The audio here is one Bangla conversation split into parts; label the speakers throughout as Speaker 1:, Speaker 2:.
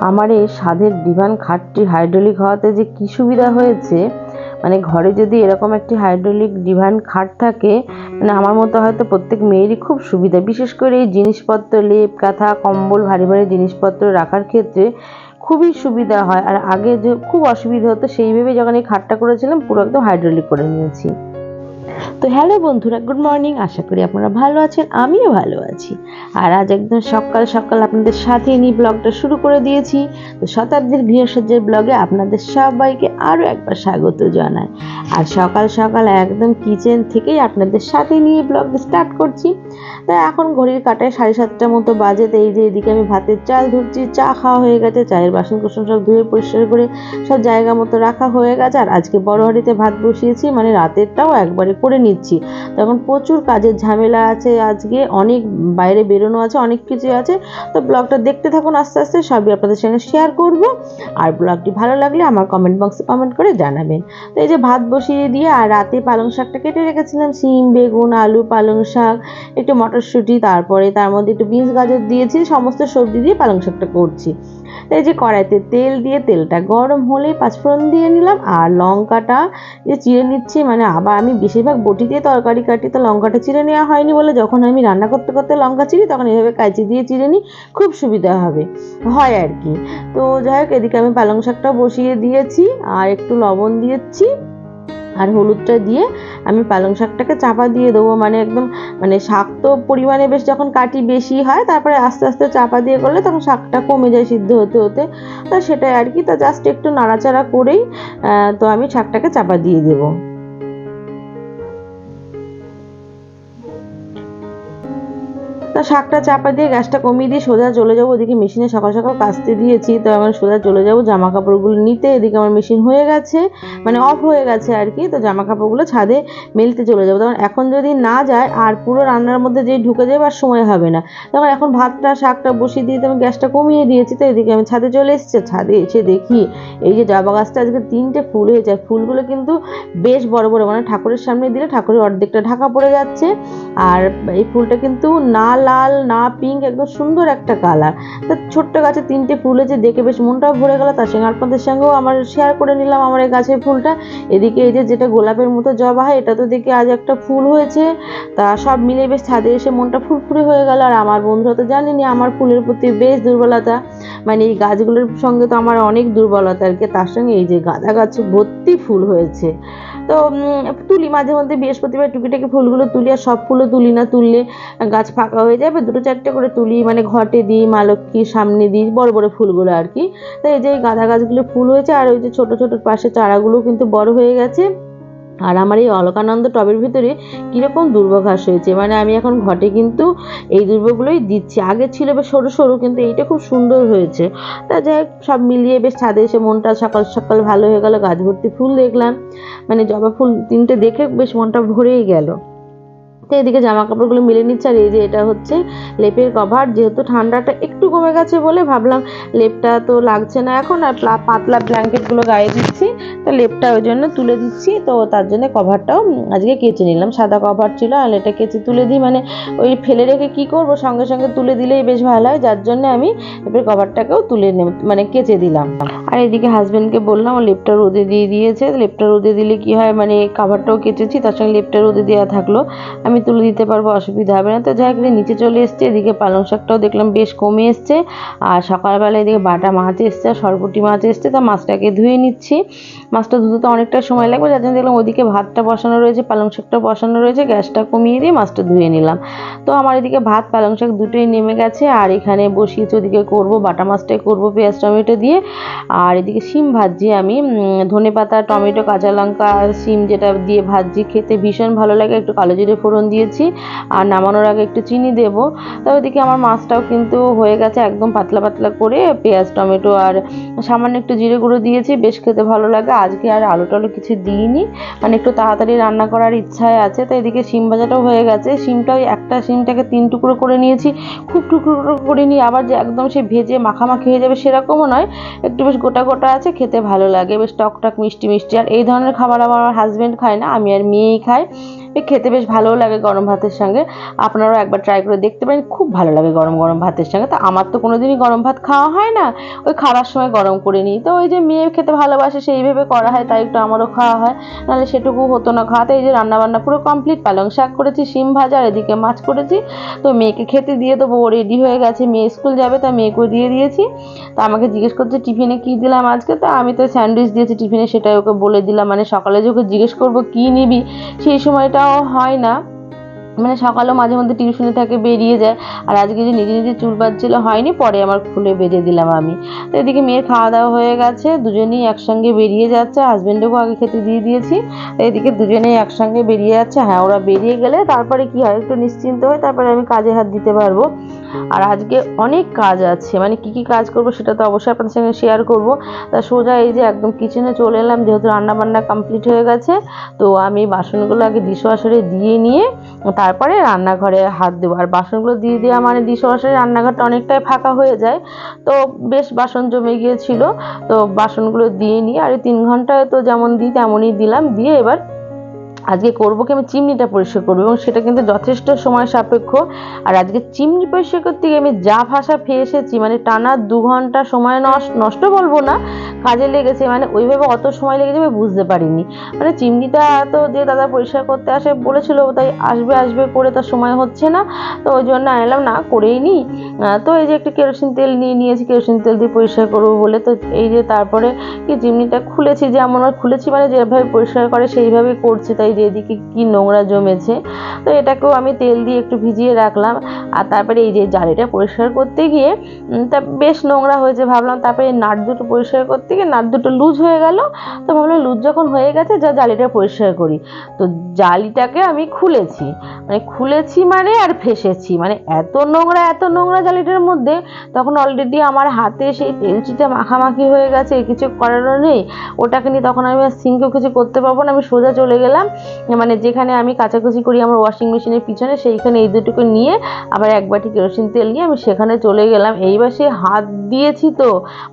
Speaker 1: আমার এই স্বাদের ডিভান খাটটি হাইড্রোলিক হওয়াতে যে কী সুবিধা হয়েছে, মানে ঘরে যদি এরকম একটি হাইড্রোলিক ডিভান খাট থাকে, মানে আমার মতো হয়তো প্রত্যেক মেয়েরই খুব সুবিধা। বিশেষ করে এই জিনিসপত্র, লেপ কাঁথা কম্বল ভারী ভারী জিনিসপত্র রাখার ক্ষেত্রে খুবই সুবিধা হয়। আর আগে যে খুব অসুবিধা হতো, সেই ভেবে যখন এই খাটটা করেছিলাম পুরো একদম হাইড্রোলিক করে নিয়েছি। তো হ্যালো বন্ধুরা, গুড মর্নিং। আশা করি আপনারা ভালো আছেন, আমিও ভালো আছি। আর আজ একদম সকাল সকাল আপনাদের সাথে নিয়ে ব্লগটা শুরু করে দিয়েছি। তো শতাব্দীর গৃহসজ্জার ব্লগে আপনাদের সবাইকে আরও একবার স্বাগত জানাই। আর সকাল সকাল একদম কিচেন থেকেই আপনাদের সাথে নিয়ে ব্লগটা স্টার্ট করছি। তো এখন ঘড়ির কাঁটায় 7:30 মতো বাজে। তো এই যে এদিকে আমি ভাতের চাল ধুচ্ছি, চা খাওয়া হয়ে গেছে, চায়ের বাসন কুসন সব ধুয়ে পরিষ্কার করে সব জায়গা মতো রাখা হয়ে গেছে। আর আজকে বড় হাঁড়িতে ভাত বসিয়েছি, মানে রাতেরটাও একবারে করে নিচ্ছি। তখন প্রচুর কাজের ঝামেলা আছে, আজকে অনেক বাইরে বেরোনো আছে, অনেক কিছু আছে। তো ব্লগটা দেখতে থাকুন, আস্তে আস্তে সবই আপনাদের সঙ্গে শেয়ার করব। আর ব্লগটি ভালো লাগলে আমার কমেন্ট বক্সে কমেন্ট করে জানাবেন। তো এই যে ভাত বসিয়ে দিয়ে, আর রাতে পালং শাকটা কেটে রেখেছিলাম, শিম বেগুন আলু পালং শাক একটু মটরশুঁটি, তারপরে তার মধ্যে একটু বিনস গাজর দিয়েছি, সমস্ত সবজি দিয়ে পালং শাকটা করছি। এই যে কড়াইতে তেল দিয়ে তেলটা গরম হলেই পাঁচফোড়ন দিয়ে নিলাম, আর লঙ্কাটা যে চিড়ে নিচ্ছি। মানে আবার আমি বেশিরভাগ বটি দিয়ে তরকারি কাটি, তো লঙ্কাটা চিড়ে নেওয়া হয়নি বলে যখন আমি রান্না করতে করতে লঙ্কা চিড়ি তখন এইভাবে কাঁচি দিয়ে চিড়ে নিই, খুব সুবিধা হয় আর কি। তো যাই হোক, এদিকে আমি পালং শাকটা বসিয়ে দিয়েছি, আর একটু লবণ দিয়েছি আর হলুদটা দিয়ে আমি পালং শাকটাকে চাপা দিয়ে দেবো। মানে একদম, মানে শাক তো পরিমাণে বেশ, যখন কাটি বেশি হয় তারপরে আস্তে আস্তে চাপা দিয়ে করলে তখন শাকটা কমে যায় সিদ্ধ হতে হতে। তো সেটাই আর কি। তো জাস্ট একটু নাড়াচাড়া করেই তো আমি শাকটাকে চাপা দিয়ে দেবো। তা শাকটা চাপা দিয়ে গ্যাসটা কমিয়ে দিয়ে সোজা চলে যাবো। ওদিকে মেশিনে সকাল সকাল কাচতে দিয়েছি, তো আমার সোজা চলে যাবো জামা কাপড়গুলো নিতে। এদিকে আমার মেশিন হয়ে গেছে, মানে অফ হয়ে গেছে আর কি। তো জামা কাপড়গুলো ছাদে মেলতে চলে যাবো। তখন এখন যদি না যায় আর পুরো রান্নার মধ্যে যেই ঢুকে যাবে আর সময় হবে না। তখন এখন ভাতটা শাকটা বসিয়ে দিয়ে আমি গ্যাসটা কমিয়ে দিয়েছি। তো এদিকে আমি ছাদে চলে এসেছি। ছাদে এসে দেখি এই যে জবা গাছটা আজকে 3টে ফুল হয়েছে। ফুলগুলো কিন্তু বেশ বড় বড়, মানে ঠাকুরের সামনে দিলে ঠাকুরের অর্ধেকটা ঢাকা পড়ে যাচ্ছে। আর এই ফুলটা কিন্তু না লাল না পিঙ্ক, একদম সুন্দর একটা কালার। তো ছোট্ট গাছে 3টে ফুল হয়েছে, দেখে বেশ মনটাও ভরে গেল। তার সঙ্গে আপনাদের সঙ্গেও আমার শেয়ার করে নিলাম আমার এই গাছের ফুলটা। এদিকে এই যে যেটা গোলাপের মতো জবা হয়, এটা তো দেখি আজ একটা ফুল হয়েছে। তা সব মিলে বেশ ছাদে এসে মনটা ফুরফুরে হয়ে গেল। আর আমার বন্ধুরা তো জানেনি আমার ফুলের প্রতি বেশ দুর্বলতা, মানে এই গাছগুলোর সঙ্গে তো আমার অনেক দুর্বলতা আর কি। তার সঙ্গে এই যে গাঁদা গাছ ভর্তি ফুল হয়েছে। তো তুলি মাঝে মধ্যে, বৃহস্পতিবার টুকিটাকি ফুলগুলো তুলি, আর সব ফুলও তুলি না, তুললে গাছ ফাঁকা হয়ে যাবে। 2-4টে করে তুলি, মানে ঘটে দিই, মা লক্ষ্মীর সামনে দিই, বড় বড় ফুলগুলো আর কি। তো এই যে গাঁদা গাছগুলো ফুল হয়েছে, আর ওই যে ছোট ছোট পাশে চারাগুলো কিন্তু বড় হয়ে গেছে। আর আমার এই অলকানন্দ টবের ভিতরে কীরকম দুর্বা ঘাস হয়েছে, মানে আমি এখন ঘটে কিন্তু এই দুর্বাগুলোই দিচ্ছি। আগে ছিল বেশ সরু সরু, কিন্তু এইটা খুব সুন্দর হয়েছে। তা যাই হোক, সব মিলিয়ে বেশ ছাদে এসে মনটা সকাল সকাল ভালো হয়ে গেল। গাছ ভর্তি ফুল দেখলাম, মানে জবা ফুল 3টে দেখে বেশ মনটা ভরেই গেল। তো এদিকে জামা কাপড়গুলো মিলে নিচ্ছে। আর এই যে এটা হচ্ছে লেপের কভার। যেহেতু ঠান্ডাটা একটু কমে গেছে বলে ভাবলাম লেপটা তো লাগছে না এখন, আর পাতলা ব্ল্যাঙ্কেটগুলো গায়ে দিচ্ছি। তো লেপটা ওই জন্য তুলে দিচ্ছি। তো তার জন্য কভারটাও আজকে কেচে নিলাম। সাদা কভার ছিল, আর এটা কেচে তুলে দিই, মানে ওই ফেলে রেখে কি করব, সঙ্গে সঙ্গে তুলে দিলেই বেশ ভালো হয়। যার জন্য আমি লেপের কভারটাকেও তুলে মানে কেচে দিলাম। আর এদিকে হাজব্যান্ডকে বললাম ও লেপটা রোদে দিয়ে দিয়েছে। লেপটা রোদে দিলে কি হয়, মানে কভারটাও কেচেছি, তার সঙ্গে লেপটা রোদে দেওয়া থাকলো, আমি তুলে দিতে পারবো, অসুবিধা হবে না। তো যাই হোক, নিচে চলে এসছে। এদিকে পালং শাকটাও দেখলাম বেশ কমে এসছে। আর সকালবেলা এদিকে বাটা মাছ এসছে, আর সরপুঁটি মাছ এসছে। তো মাছটাকে ধুয়ে নিচ্ছি। মাছটা ধুতে তো অনেকটা সময় লাগবে, যার জন্য দেখলাম ওদিকে ভাতটা বসানো রয়েছে, পালং শাকটা বসানো রয়েছে, গ্যাসটা কমিয়ে দিয়ে মাছটা ধুয়ে নিলাম। তো আমার এদিকে ভাত পালং শাক দুটোই নেমে গেছে। আর এখানে বসিয়েছি, ওদিকে করবো বাটা মাছটাই করবো পেঁয়াজ টমেটো দিয়ে। আর এদিকে শিম ভাজছি আমি, ধনেপাতা টমেটো কাঁচা লঙ্কা শিম যেটা দিয়ে ভাজছি, খেতে ভীষণ ভালো লাগে। একটু কালো জিরে ফোড়ন দিয়েছি, আর নামানোর আগে একটু চিনি দেবো। তো ওইদিকে আমার মাছটাও কিন্তু হয়ে গেছে, একদম পাতলা পাতলা করে পেঁয়াজ টমেটো আর সামান্য একটু জিরে গুঁড়ো দিয়েছি, বেশ খেতে ভালো লাগে। আজকে আর আলু টালু কিছু দিইনি, মানে একটু তাড়াতাড়ি রান্না করার ইচ্ছায় আছে। তো এদিকে শিম ভাজাটাও হয়ে গেছে। শিমটাও একটা শিমটাকে 3 টুকরো করে নিয়েছি, খুব টুকরো করে নিয়ে আবার যে একদম সে ভেজে মাখামাখি হয়ে যাবে সেরকমও নয়, একটু বেশ গোটা গোটা আছে, খেতে ভালো লাগে, বেশ টক টক মিষ্টি মিষ্টি। আর এই ধরনের খাবার আমার হাজব্যান্ড খায় না, আমি আর মেয়েই খাই। খেতে বেশ ভালোও লাগে গরম ভাতের সঙ্গে। আপনারাও একবার ট্রাই করে দেখতে পারেন, খুব ভালো লাগে গরম গরম ভাতের সঙ্গে। তো আমার তো কোনোদিনই গরম ভাত খাওয়া হয় না, ওই খাওয়ার সময় গরম করে নিই। তো ওই যে মেয়ে খেতে ভালোবাসে সেইভাবে করা হয়, তাই একটু আমারও খাওয়া হয়, নাহলে সেটুকু হতো না খাওয়াতে। এই যে রান্নাবান্না পুরো কমপ্লিট, পালং শাক করেছি, শিম ভাজা, আর এদিকে মাছ করেছি। তো মেয়েকে খেতে দিয়ে দেবো, ও রেডি হয়ে গেছে, মেয়ে স্কুল যাবে, তা মেয়েকেও দিয়ে দিয়েছি। তো আমাকে জিজ্ঞেস করছে টিফিনে কী দিলাম আজকে, তো আমি তো স্যান্ডউইচ দিয়েছি টিফিনে, সেটাই ওকে বলে দিলাম। মানে সকালে যে ওকে জিজ্ঞেস করবো কী নিবি সেই সময়টাও হয় না, মানে সকালেও মাঝে মধ্যে টিউশনে থাকে, বেরিয়ে যায়। আর আজকে যে নিজে নিজে চুল বাঁধছিল হয়নি, পরে আমার খুলে বেঁধে দিলাম আমি। তো এদিকে মেয়ের খাওয়া দাওয়া হয়ে গেছে, দুজনেই একসঙ্গে বেরিয়ে যাচ্ছে, হাজব্যান্ডকেও আগে খেতে দিয়ে দিয়েছি। এদিকে দুজনেই একসঙ্গে বেরিয়ে যাচ্ছে। হ্যাঁ, ওরা বেরিয়ে গেলে তারপরে কি হয়, একটু নিশ্চিন্ত হয়ে তারপরে আমি কাজে হাত দিতে পারবো। আর আজকে অনেক কাজ আছে, মানে কি কি কাজ করব সেটা তো অবশ্যই আপনাদের সঙ্গে শেয়ার করব। তা সোজা এই যে একদম কিচেনে চলে এলাম, যেহেতু রান্নাবান্না কমপ্লিট হয়ে গেছে। তো আমি বাসনগুলো আগে ডিশওয়াশারে দিয়ে নিয়ে তারপরে রান্নাঘরে হাত দেবো। আর বাসনগুলো দিয়ে দেওয়া মানে ডিশওয়াশারে রান্নাঘরটা অনেকটাই ফাঁকা হয়ে যায়, তো বেশ বাসন জমে গিয়েছিল। তো বাসনগুলো দিয়ে নিয়ে আর 3 ঘন্টায় তো যেমন দিই তেমনই দিলাম, দিয়ে এবার আজকে করবো কি, আমি চিমনিটা পরিষ্কার করবো, এবং সেটা কিন্তু যথেষ্ট সময় সাপেক্ষ। আর আজকে চিমনি পরিষ্কার করতে গিয়ে আমি যা ভাষা পেয়ে এসেছি, মানে টানা 2 ঘন্টা সময় নষ্ট বলবো না, কাজে লেগেছে। মানে ওইভাবে অত সময় লেগে যাবে বুঝতে পারিনি। মানে চিমনিটা তো যে দাদা পরিষ্কার করতে আসে বলেছিল, তাই আসবে আসবে করে তার সময় হচ্ছে না, তো ওই জন্য আনলাম না, করেই নিই। তো এই যে একটু কেরোসিন তেল নিয়ে নিয়েছি, কেরোসিন তেল দিয়ে পরিষ্কার করবো বলে। তো এই যে তারপরে কি চিমনিটা খুলেছি, যেমন খুলেছি মানে যেভাবে পরিষ্কার করে সেইভাবে করছি, তাই যে এদিকে কি নোংরা জমেছে। তো এটাকেও আমি তেল দিয়ে একটু ভিজিয়ে রাখলাম। আর তারপরে এই যে জালিটা পরিষ্কার করতে গিয়ে তা বেশ নোংরা হয়েছে, ভাবলাম তারপরে নাট দুটো পরিষ্কার করতে গিয়ে নাট দুটো লুজ হয়ে গেল। তো ভাবলাম লুজ যখন হয়ে গেছে যা জালিটা পরিষ্কার করি। তো জালিটাকে আমি খুলেছি মানে আর ফেসেছি, মানে এত নোংরা জালিটার মধ্যে। তখন অলরেডি আমার হাতে সেই তেলচিটা মাখামাখি হয়ে গেছে, কিছু করারও নেই। ওটাকে নিয়ে তখন আমি আর সিঙ্কেও কিছু করতে পারবো না, আমি সোজা চলে গেলাম মানে যেখানে আমি কাচাকুচি করি আমার ওয়াশিং মেশিনের পিছনে, সেইখানে এই দুটোকে নিয়ে আবার 1 বাটি কেরোসিন তেল নিয়ে আমি সেখানে চলে গেলাম। এইবার সে হাত দিয়েছি তো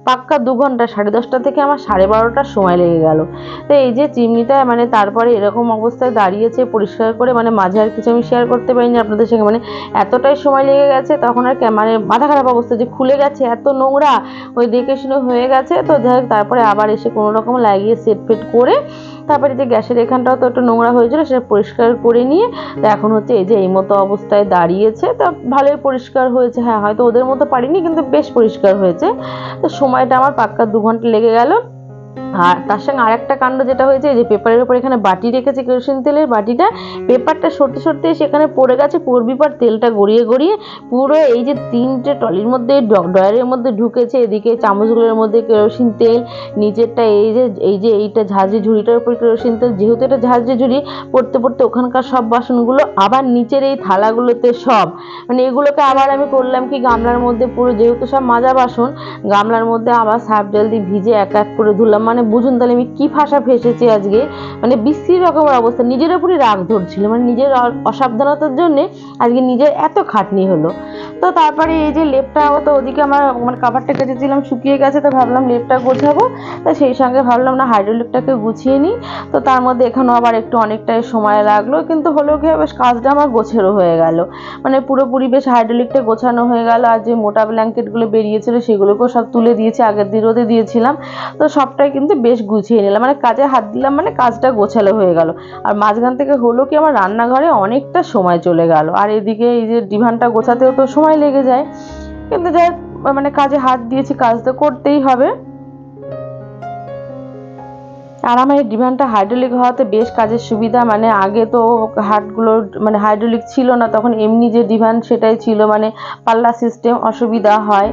Speaker 1: পাক্কা 2 ঘন্টা, 10:30 থেকে আমার 12:30টার সময় লেগে গেল। তো এই যে চিমনিটা মানে তারপরে এরকম অবস্থায় দাঁড়িয়েছে পরিষ্কার করে, মানে মাঝে আর কিছু আমি শেয়ার করতে পারিনি আপনাদের সঙ্গে, মানে এতটাই সময় লেগে গেছে। তখন আর মানে মাথা খারাপ অবস্থা যে খুলে গেছে, এত নোংরা, ওই দেখে শুনে হয়ে গেছে। তো যাই হোক, তারপরে আবার এসে কোনো রকম লাগিয়ে সেট ফেট করে তারপরে যে গ্যাসের এখানটাও তো একটু নোংরা হয়েছিল, সেটা পরিষ্কার করে নিয়ে তো এখন হচ্ছে এই যে এই মতো অবস্থায় দাঁড়িয়েছে। তা ভালোই পরিষ্কার হয়েছে, হ্যাঁ হয়তো ওদের মতো পারিনি, কিন্তু বেশ পরিষ্কার হয়েছে। তো সময়টা আমার পাক্কা 2 ঘন্টা লেগে গেল। আর তার সঙ্গে আরেকটা কাণ্ড যেটা হয়েছে, যে পেপারের উপর এখানে বাটি রেখেছি কেরোসিন তেলের বাটিটা, পেপারটা সরতে সরতে সেখানে পড়ে গেছে, পড়বি পর তেলটা গড়িয়ে গড়িয়ে পুরো এই যে 3টে টলির মধ্যে ড্রয়ারের মধ্যে ঢুকেছে। এদিকে চামচগুলোর মধ্যে কেরোসিন তেল, নিচেরটা এই যে এইটা ঝাঁঝরি ঝুড়িটার উপর কেরোসিন তেল, যেহেতু এটা ঝাঁঝরি ঝুড়ি, পড়তে পড়তে ওখানকার সব বাসনগুলো, আবার নিচের এই থালাগুলোতে সব, মানে এগুলোকে আবার আমি করলাম কি গামলার মধ্যে পুরো, যেহেতু সব মাজা বাসন, গামলার মধ্যে আবার সার্ফ জল দিয়ে ভিজে এক এক করে ধুলাম। মানে বুঝুন তাহলে আমি কি ভাষা ফেসেছি আজকে, মানে বিশ্রী রকমের অবস্থা, নিজের উপরই রাগ ধরছিল, মানে নিজের অসাবধানতার জন্যে আজকে নিজের এত খাটনি হলো। তো তারপরে এই যে লেপটা, তো ওদিকে আমার মানে কাভারটা কেচেছিলাম শুকিয়ে গেছে, তো ভাবলাম লেপটা গোছাবো। তো সেই সঙ্গে ভাবলাম না হাইড্রোলিকটাকে গুছিয়ে নিই। তো তার মধ্যে এখানেও আবার একটু অনেকটাই সময় লাগলো, কিন্তু হলেও কি বেশ কাজটা আমার গোছেরও হয়ে গেল, মানে পুরোপুরি বেশ হাইড্রোলিকটা গোছানো হয়ে গেল। আর যে মোটা ব্ল্যাঙ্কেটগুলো বেরিয়েছিল সেগুলোকেও সব তুলে দিয়েছি, আগের দিন রোদে দিয়েছিলাম। তো সবটাই কিন্তু বেশ গুছিয়ে নিলাম, মানে কাজে হাত দিলাম মানে কাজটা গোছালো হয়ে গেল। আর মাঝখান থেকে হলো কি, আমার রান্নাঘরে অনেকটা সময় চলে গেল, আর এদিকে এই যে ডিভানটা গোছাতেও তো সময় লেগে যায়। কিন্তু যাই মানে কাজে হাত দিয়েছি, কাজ তো করতেই হবে। আর আমার এই ডিভানটা হাইড্রোলিক হওয়াতে বেশ কাজের সুবিধা, মানে আগে তো হাটগুলো মানে হাইড্রোলিক ছিল না, তখন এমনি যে ডিভান সেটাই ছিল, মানে পাল্লা সিস্টেম, অসুবিধা হয়।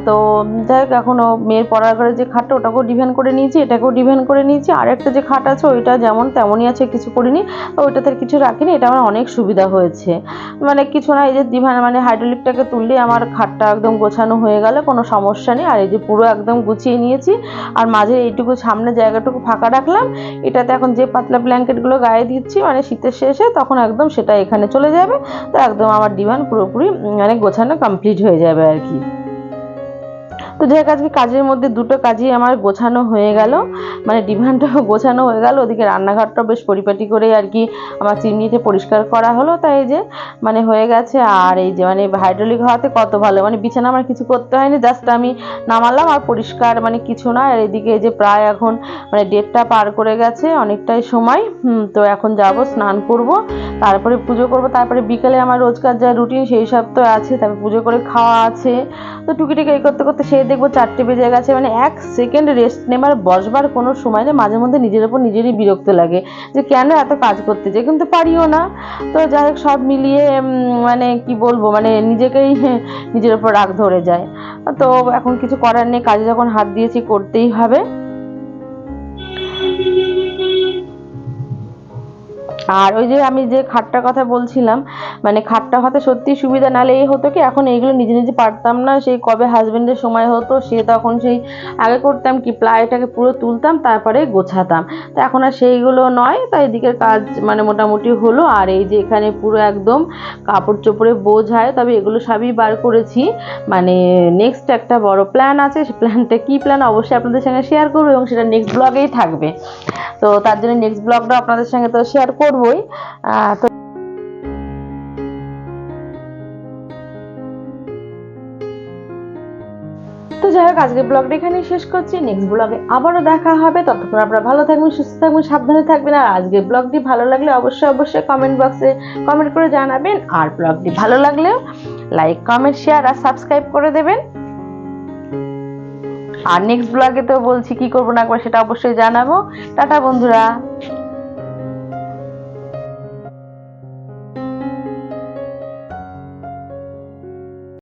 Speaker 1: তো যাই হোক, এখনও মেয়ের পড়ার ঘরে যে খাটটা ওটাকেও ডিভান করে নিয়েছি, এটাকেও ডিভান করে নিয়েছি। আর একটা যে খাট আছে ওইটা যেমন তেমনই আছে, কিছু করিনি, ওইটাতে কিছু রাখিনি। এটা আমার অনেক সুবিধা হয়েছে, মানে কিছু না, এই যে ডিভান মানে হাইড্রোলিকটাকে তুললে আমার খাটটা একদম গোছানো হয়ে গেল, কোনো সমস্যা নেই। আর এই যে পুরো একদম গুছিয়ে নিয়েছি, আর মাঝে এইটুকু সামনে জায়গাটুকু ফাঁকা রাখলাম। এটাতে এখন যে পাতলা ব্ল্যাঙ্কেটগুলো গায়ে দিচ্ছি মানে শীতের শেষে, তখন একদম সেটা এখানে চলে যাবে। তো একদম আমার ডিভান পুরোপুরি মানে গোছানো কমপ্লিট হয়ে যাবে আর কি। তো যাই হোক আজকে কাজের মধ্যে দুটো কাজই আমার গোছানো হয়ে গেল, মানে ডিমান্ডটাও গোছানো হয়ে গেল, ওদিকে রান্নাঘরটাও বেশ পরিপাটি করে আর কি আমার চিমনিতে পরিষ্কার করা হলো। তাই এই যে মানে হয়ে গেছে। আর এই যে মানে হাইড্রোলিক হওয়াতে কত ভালো, মানে বিছানা আমার কিছু করতে হয়নি, জাস্ট আমি নামালাম আর পরিষ্কার, মানে কিছু না। আর এদিকে এই যে প্রায় এখন মানে 1:30 পার করে গেছে, অনেকটাই সময়। তো এখন যাব স্নান করব, তারপরে পুজো করব, তারপরে বিকেলে আমার রোজকার যা রুটিন সেই সব তো আছে, তারপরে পুজো করে খাওয়া আছে। তো টুকিটাকি এই করতে করতে সে দেখবো 4টে বেজে গেছে, মানে 1 সেকেন্ড রেস্ট নেবার বসবার কোনো সময় নেই। মাঝে মধ্যে নিজের ওপর নিজেরই বিরক্ত লাগে যে কেন এত কাজ করতে চাই, কিন্তু পারিও না। তো যাই হোক সব মিলিয়ে মানে কি বলবো, মানে নিজেকেই নিজের ওপর রাগ ধরে যায়। তো এখন কিছু করার নেই, কাজে যখন হাত দিয়েছি করতেই হবে। আর ওই যে আমি যে খাটটার কথা বলছিলাম, মানে খাটটা হতে সত্যি সুবিধা, নাহলে এই হতো কি এখন এইগুলো নিজে নিজে পারতাম না, সেই কবে হাজবেন্ডের সময় হতো সে তখন সেই আগে করতাম কি প্লাইটাকে পুরো তুলতাম তারপরে গোছাতাম। তো এখন আর সেইগুলো নয়, তাই এদিকের কাজ মানে মোটামুটি হলো। আর এই যে এখানে পুরো একদম কাপড় চোপড়ে বোঝায়, তবে এগুলো সবই বার করেছি, মানে নেক্সট একটা বড় প্ল্যান আছে। সেই প্ল্যানটা কী প্ল্যান অবশ্যই আপনাদের সঙ্গে শেয়ার করবো, এবং সেটা নেক্সট ব্লগেই থাকবে। তো তার জন্য নেক্সট ব্লগটা আপনাদের সঙ্গে তো শেয়ার করবই। তো তো যাই হোক আজকের ব্লগটা এখানেই শেষ করছি, নেক্সট ব্লগে আবারও দেখা হবে। ততক্ষণ আপনারা ভালো থাকবেন, সুস্থ থাকবেন, সাবধানে থাকবেন। আর আজকের ব্লগটি ভালো লাগলে অবশ্যই কমেন্ট বক্সে কমেন্ট করে জানাবেন। আর ব্লগটি ভালো লাগলেও লাইক, কমেন্ট, শেয়ার আর সাবস্ক্রাইব করে দেবেন। আর নেক্সট ব্লগে তো বলছি কি করবো না করবো সেটা অবশ্যই জানাবো। টাটা বন্ধুরা।